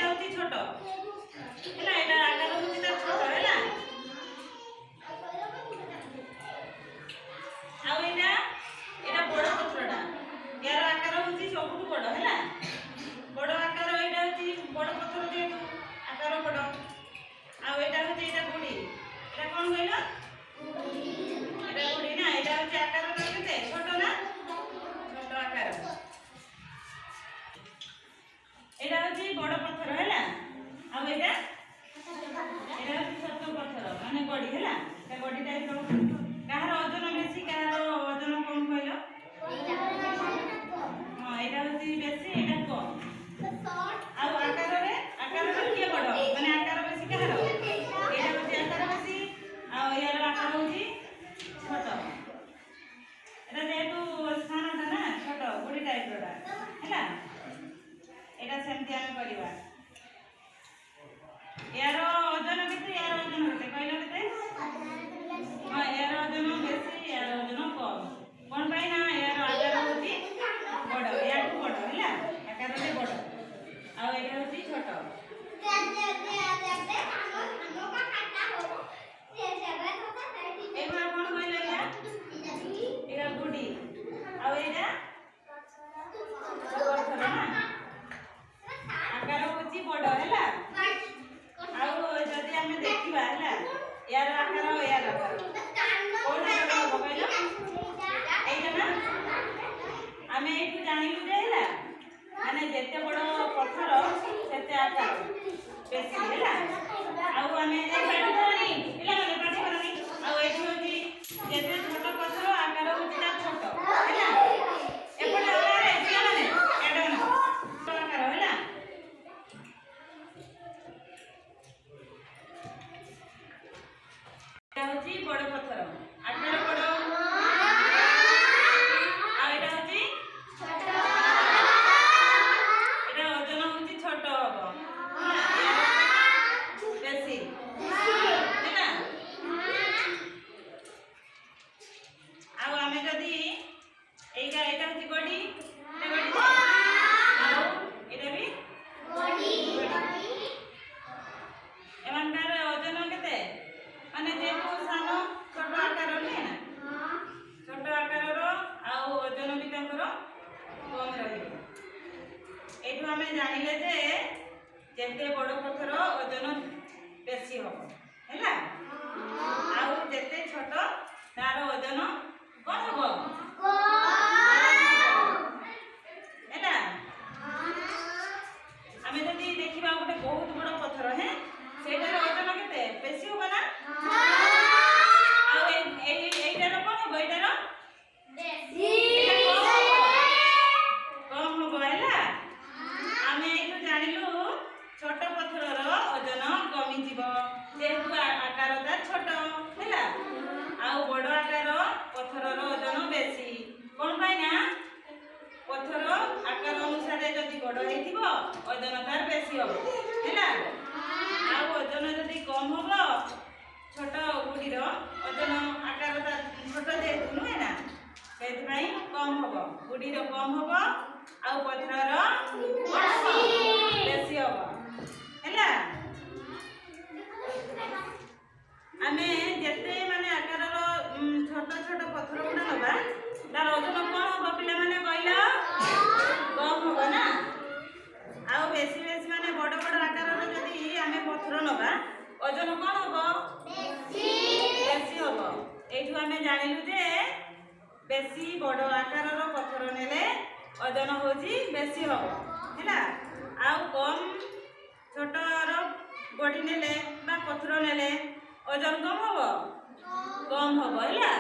होती छोट हैला एटा आकार होती तार छोट हैला आ एटा एटा बड़ पत्रटा यार आकार होती सबुठ बड़ हैला बड़ आकार एटा होती बड़ पत्र जेतु आकार बड़ आ एटा होती एटा गुडी एटा कोन कहला एटा गुडी ना एटा होती आकार केते छोट ना छोट आकार एटा होती बड़ पत्थर हैला आ एटा एटा छोट पत्थर माने गडी हैला ए गडी टाइप रो कहार ओजन बेसी कहार ओजन कम कहलो हां एटा होती बेसी एटा कम आ आकार रे के बड़ माने आकार बेसी कहार एटा होती आकार बेसी आ यार आकार होती छोट एटा जेतु स्थानटा ना छोट गुडी टाइप रोटा हैला एटा सेमति आमे करिवा यार ओजन केते यार ओजन केते कहलो केते हां यार ओजन बेसी यार ओजन कम कोन भाई ना यार आकार होती बड़ यार बड़ हैला आकार रे बड़ आ एटा होती छोट एबा कोन कहलो या एटा गुडी आ एटा पत्थर ना आकार होती बड़ हैला आ जदी हमें देखिबा हैला यार आकार कोन आकार कहलो एटा ना हमें एठू जानिलु जे हैला माने जेते बड़ पत्थर सेते आकार बेसी हैला आ हमें ए पाठी करनी हैला माने पाठी करनी आ एठू होती जेते छोट पत्थर आकार होती ता छोट हैला एपटे आकार एटा माने एटा ना आकार हैला एटा होती बड़ पत्थर आकार बड़ आ एटा होती छोट एटा ओजन होती छोट हबो बेसी हैला आ हमें जदी एटा होती गडी एटा गडी आ एटा भी गडी एमानकार ओजन केते माने जेतु सानो छोट आकार नै ना छोट आकार रो आ ओजन भी तंकर कम रही एठू हमें जानिले जे जेते बड़ पत्थर ओजन बेसी होबो हैला आ जेते छोट तार ओजन कोन होबो हैला हमें जदी देखिबा गोटे बहुत बड़ पत्थर है सेटार ओजन केते बेसी होबा ना आ एटार कोन होबो एटार बेसी कम होबो हैला हमें एठू जानिलु छोट पत्थर रो ओजन कमी जीवो जेतु आकार तार छोट हैला आ बड़ आकार पत्थर रो ओजन बेसी कोन भाई ना पत्थर आकार अनुसार जदी बड़ हेतिबो ओजन तार बेसी होबो हैला आ ओजन जदी कम होबो छोट गुडी रो ओजन आकार तार छोट जेतु नुहे ना सेति भाई कम होबो गुडी रो कम होबो आ पत्थर रो बेसी होबो हैला आमे जेते माने आकार रो छोट छोट पत्थर गुडा नबा तार ओजन कोन होबो पिला माने कहला कम होबो ना आ बेसी बेसी माने बड़ बड़ आकार रो जदी आमे पत्थर नबा ओजन कोन होबो बेसी होबो एठू आमे जानिलु जे बेसी बड़ आकार रो पत्थर नेले ओजन होजी बेसी होबो हैला आ कम छोट रो गडी नेले बा पत्थर नेले ओजन कम होबो हैला।